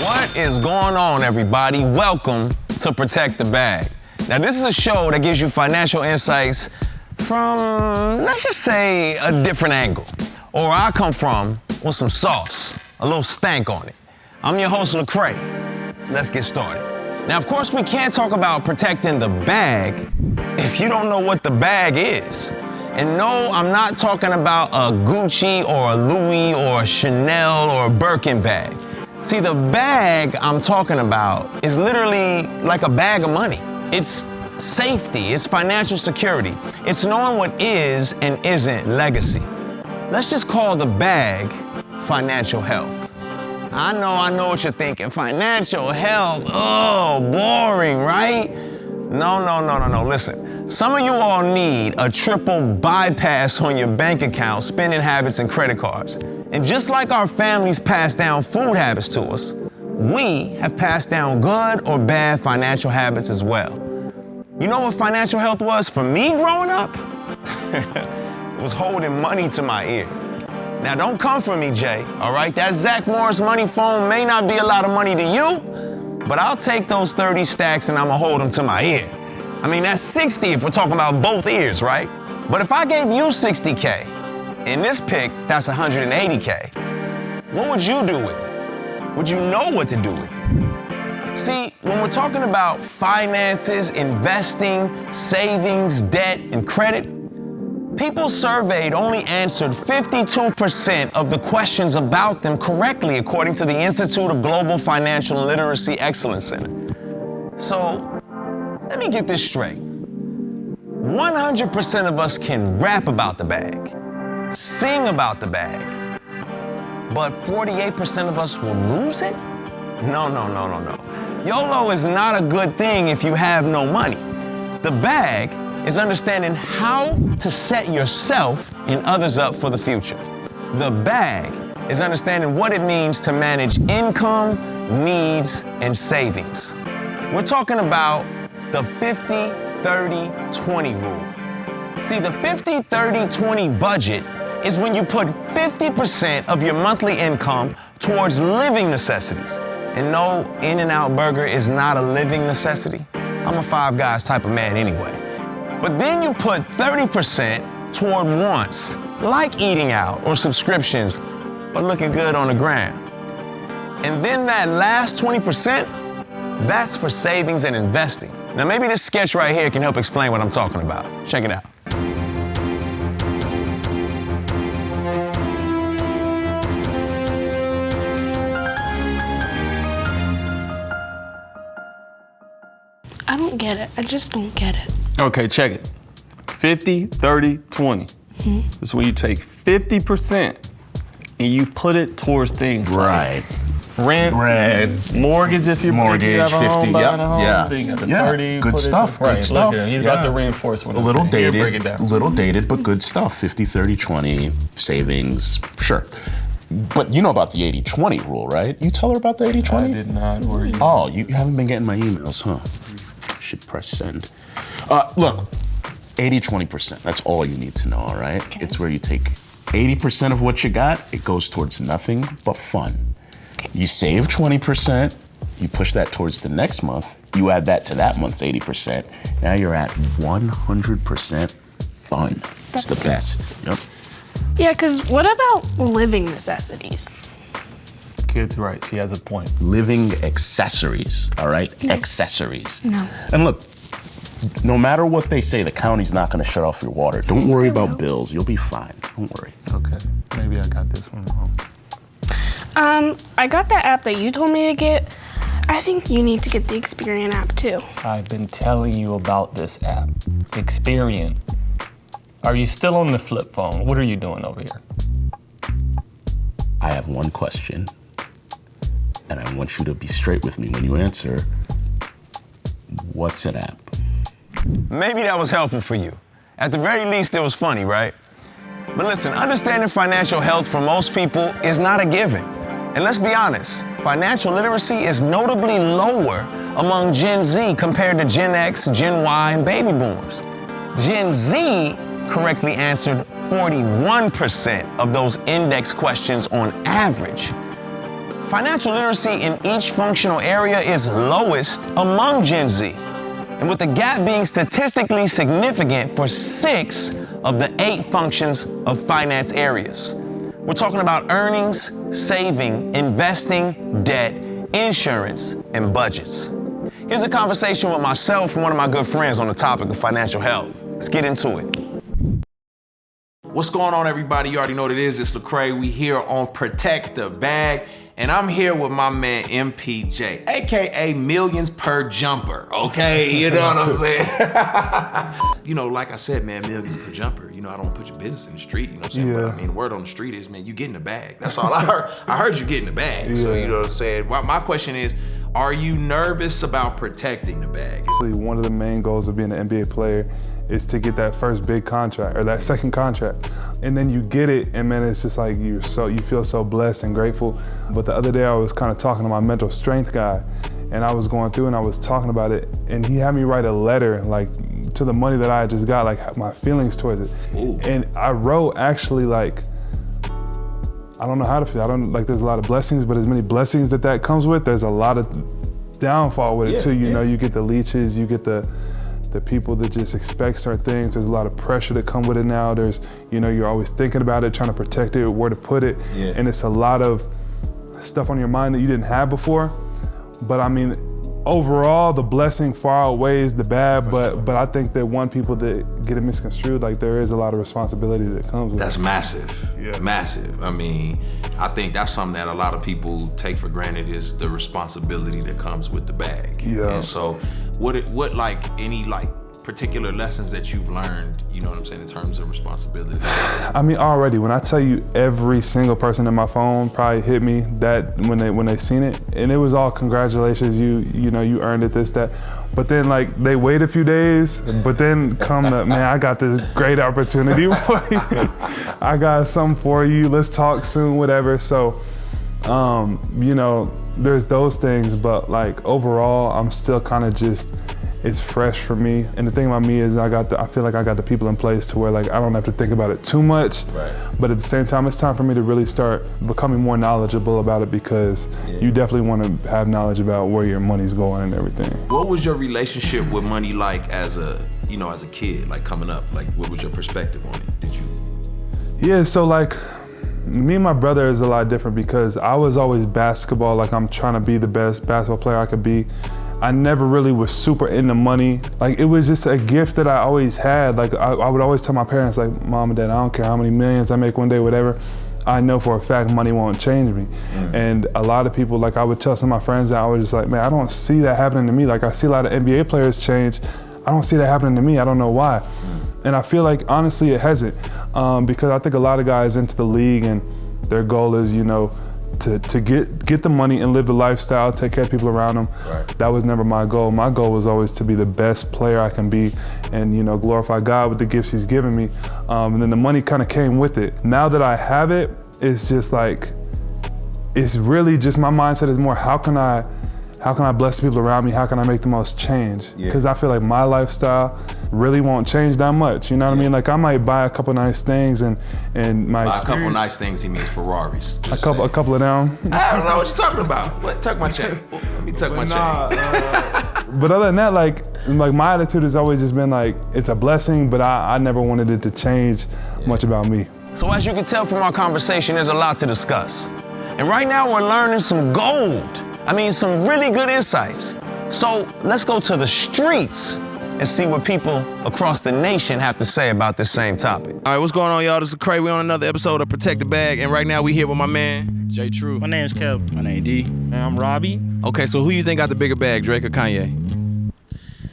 What is going on, everybody? Welcome to Protect the Bag. Now, this is a show that gives you financial insights from, let's just say, a different angle. Or where I come from with some sauce, a little stank on it. I'm your host, Lecrae. Let's get started. Now, of course, we can't talk about protecting the bag if you don't know what the bag is. And no, I'm not talking about a Gucci or a Louis or a Chanel or a Birkin bag. See, the bag I'm talking about is literally like a bag of money. It's safety, it's financial security. It's knowing what is and isn't legacy. Let's just call the bag financial health. I know what you're thinking. Financial health, oh, boring, right? No. Listen, some of you all need a triple bypass on your bank account, spending habits, and credit cards. And just like our families pass down food habits to us, we have passed down good or bad financial habits as well. You know what financial health was for me growing up? It was holding money to my ear. Now, don't come for me, Jay, all right? That Zach Morris money phone may not be a lot of money to you, but I'll take those 30 stacks and I'm gonna hold them to my ear. I mean, that's 60 if we're talking about both ears, right? But if I gave you 60K, in this pick, that's 180K, what would you do with it? Would you know what to do with it? See, when we're talking about finances, investing, savings, debt, and credit, people surveyed only answered 52% of the questions about them correctly, according to the Institute of Global Financial Literacy Excellence Center. So, let me get this straight. 100% of us can rap about the bag, sing about the bag, but 48% of us will lose it? No. YOLO is not a good thing if you have no money. The bag is understanding how to set yourself and others up for the future. The bag is understanding what it means to manage income, needs, and savings. We're talking about the 50-30-20 rule. See, the 50-30-20 budget is when you put 50% of your monthly income towards living necessities. And no, In-N-Out Burger is not a living necessity. I'm a Five Guys type of man anyway. But then you put 30% toward wants, like eating out or subscriptions or looking good on the gram. And then that last 20%, that's for savings and investing. Now maybe this sketch right here can help explain what I'm talking about. Check it out. I don't get it. I just don't get it. Okay, check it. 50, 30, 20. Mm-hmm. This is when you take 50% and you put it towards things like rent, mortgage if you're mortgage, you have a 50, home, buying a home. yeah. Then you got the Yeah. 30, Good put stuff, it, good right, stuff. Look at him. He's about to reinforce what a little I'm saying. dated, Break it down. little dated, but good stuff. 50, 30, 20, savings, sure. But you know about the 80-20 rule, right? You tell her about the 80-20? I did not. Where are you? Oh, you haven't been getting my emails, huh? Should press send. Look, 80-20%, that's all you need to know, all right? Okay. It's where you take 80% of what you got, it goes towards nothing but fun. Okay. You save 20%, you push that towards the next month, you add that to that month's 80%, now you're at 100% fun. It's the best. Yep. Yeah, because what about living necessities? Kid's right, she has a point. Living accessories, all right? No. Accessories. No. And look, no matter what they say, the county's not gonna shut off your water. Don't worry about bills, you'll be fine, don't worry. Okay, maybe I got this one wrong. I got that app that you told me to get. I think you need to get the Experian app too. I've been telling you about this app, Experian. Are you still on the flip phone? What are you doing over here? I have one question, and I want you to be straight with me when you answer. What's an app? Maybe that was helpful for you. At the very least, it was funny, right? But listen, understanding financial health for most people is not a given. And let's be honest, financial literacy is notably lower among Gen Z compared to Gen X, Gen Y, and baby boomers. Gen Z correctly answered 41% of those index questions on average. financial literacy in each functional area is lowest among Gen Z, and with the gap being statistically significant for 6 of the 8 functions of finance areas. We're talking about earnings, saving, investing, debt, insurance, and budgets. Here's a conversation with myself and one of my good friends on the topic of financial health. Let's get into it. What's going on, everybody? You already know what it is. It's Lecrae. We here on Protect the Bag, and I'm here with my man MPJ, aka Millions Per Jumper. Okay, you know what I'm saying? You know, like I said, man, millions per jumper. You know, I don't put your business in the street. You know what I'm saying? Yeah. But I mean, the word on the street is, man, you get in the bag. That's all I heard. I heard you get in the bag. So you know what I'm saying? My question is, are you nervous about protecting the bag? One of the main goals of being an NBA player is to get that first big contract or that second contract. And then you get it, and man, it's just like you feel so blessed and grateful. But the other day I was kind of talking to my mental strength guy, and I was going through and I was talking about it, and he had me write a letter like to the money that I had just got, like my feelings towards it. Ooh. And I wrote actually like, I don't know how to feel. I don't like. There's a lot of blessings, but as many blessings that comes with, there's a lot of downfall with it too. You know, you get the leeches, you get the people that just expect certain things. There's a lot of pressure that come with it now. There's, you know, you're always thinking about it, trying to protect it, where to put it, and it's a lot of stuff on your mind that you didn't have before. But I mean, overall, the blessing far outweighs the bad, but I think that people that get it misconstrued, like there is a lot of responsibility that comes with it. That's massive, massive. I mean, I think that's something that a lot of people take for granted is the responsibility that comes with the bag. Yeah. And so, what like any like particular lessons that you've learned, you know what I'm saying, in terms of responsibility? I mean, already when I tell you, every single person in my phone probably hit me that when they seen it, and it was all congratulations, you know, you earned it, this, that. But then like they wait a few days, but then come to, man, I got this great opportunity for you. I got something for you, let's talk soon, whatever. So, you know, there's those things, but like overall, I'm still kind of just, it's fresh for me. And the thing about me is I feel like I got the people in place to where like I don't have to think about it too much. Right. But at the same time, it's time for me to really start becoming more knowledgeable about it, because you definitely want to have knowledge about where your money's going and everything. What was your relationship with money like as a kid, like coming up? Like what was your perspective on it? Did you? Yeah, so like me and my brother is a lot different because I was always basketball, like I'm trying to be the best basketball player I could be. I never really was super into money. Like it was just a gift that I always had. Like I would always tell my parents, like, Mom and Dad, I don't care how many millions I make one day, whatever. I know for a fact money won't change me. And a lot of people, like I would tell some of my friends that I was just like, man, I don't see that happening to me. Like I see a lot of NBA players change. I don't see that happening to me. I don't know why. And I feel like honestly it hasn't, because I think a lot of guys into the league and their goal is, you know, to get the money and live the lifestyle, take care of people around them. Right. That was never my goal. My goal was always to be the best player I can be and, you know, glorify God with the gifts he's given me. And then the money kind of came with it. Now that I have it, it's just like, it's really just, my mindset is more, how can I bless the people around me? How can I make the most change? Because I feel like my lifestyle really won't change that much. You know what I mean? Like I might buy a couple nice things and my By a couple nice things, he means Ferraris. A couple of them. I don't know what you're talking about. What? Tuck my chain. Let me tuck my chain. But other than that, like my attitude has always just been like, it's a blessing, but I never wanted it to change much about me. So as you can tell from our conversation, there's a lot to discuss. And right now we're learning some gold. I mean, some really good insights. So let's go to the streets and see what people across the nation have to say about this same topic. All right, what's going on, y'all? This is Lecrae. We're on another episode of Protect the Bag, and right now we here with my man J True. My name's Kev. My name D. And I'm Robbie. Okay, so who you think got the bigger bag, Drake or Kanye?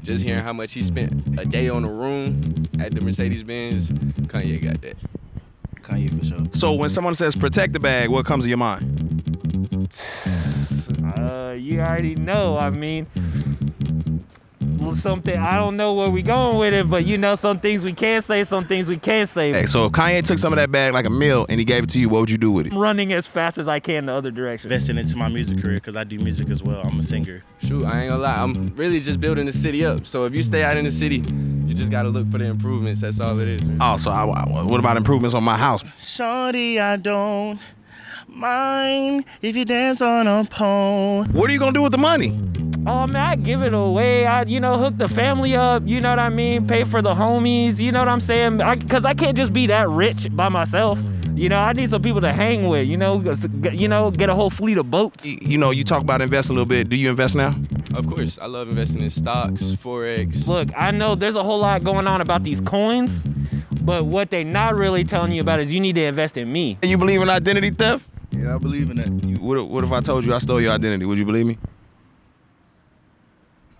Just hearing how much he spent a day on the room at the Mercedes-Benz, Kanye got that. Kanye for sure. So when someone says protect the bag, what comes to your mind? You already know. I mean, something, I don't know where we going with it, but you know, some things we can say, some things we can't say. Hey, so if Kanye took some of that bag like a meal and he gave it to you, what would you do with it? I'm running as fast as I can the other direction. Investing into my music career, because I do music as well. I'm a singer. Shoot, I ain't gonna lie. I'm really just building the city up. So if you stay out in the city, you just gotta look for the improvements. That's all it is. Man. Oh, so what about improvements on my house? Shorty, I don't Mine, if you dance on a pole. What are you gonna do with the money? Oh man, I give it away. I, hook the family up. You know what I mean? Pay for the homies. You know what I'm saying? Cause I can't just be that rich by myself. I need some people to hang with. Get a whole fleet of boats. You talk about investing a little bit. Do you invest now? Of course, I love investing in stocks, forex. Look, I know there's a whole lot going on about these coins, but what they not really telling you about is you need to invest in me. You believe in identity theft? Yeah, I believe in that. What if I told you I stole your identity? Would you believe me?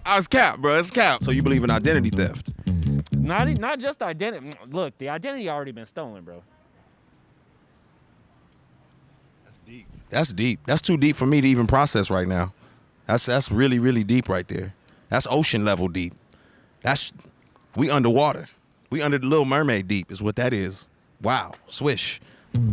I was cap, bro. It's cap. So you believe in identity theft? Not just identity. Look, the identity already been stolen, bro. That's deep. That's too deep for me to even process right now. That's really, really deep right there. That's ocean level deep. We underwater. We under the Little Mermaid deep is what that is. Wow. Swish.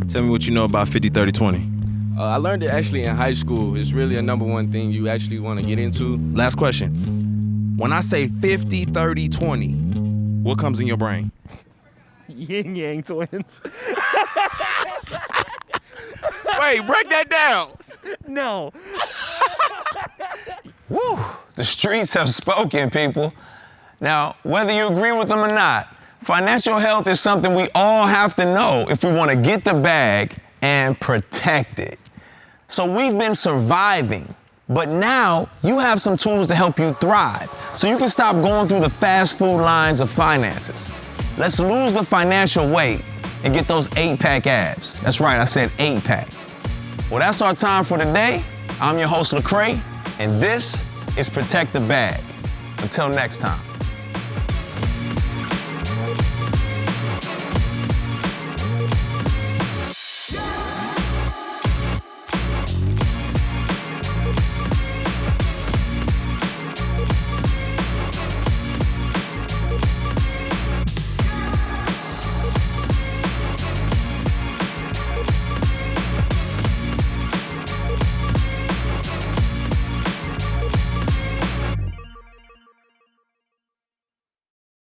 Tell me what you know about 50-30-20. I learned it actually in high school. It's really a number one thing you actually want to get into. Last question. When I say 50-30-20, what comes in your brain? Yin Yang twins. Wait, break that down. No. Woo! The streets have spoken, people. Now, whether you agree with them or not, financial health is something we all have to know if we want to get the bag and protect it. So we've been surviving, but now you have some tools to help you thrive so you can stop going through the fast food lines of finances. Let's lose the financial weight and get those 8-pack abs. That's right, I said 8-pack. Well, that's our time for today. I'm your host, Lecrae, and this is Protect the Bag. Until next time.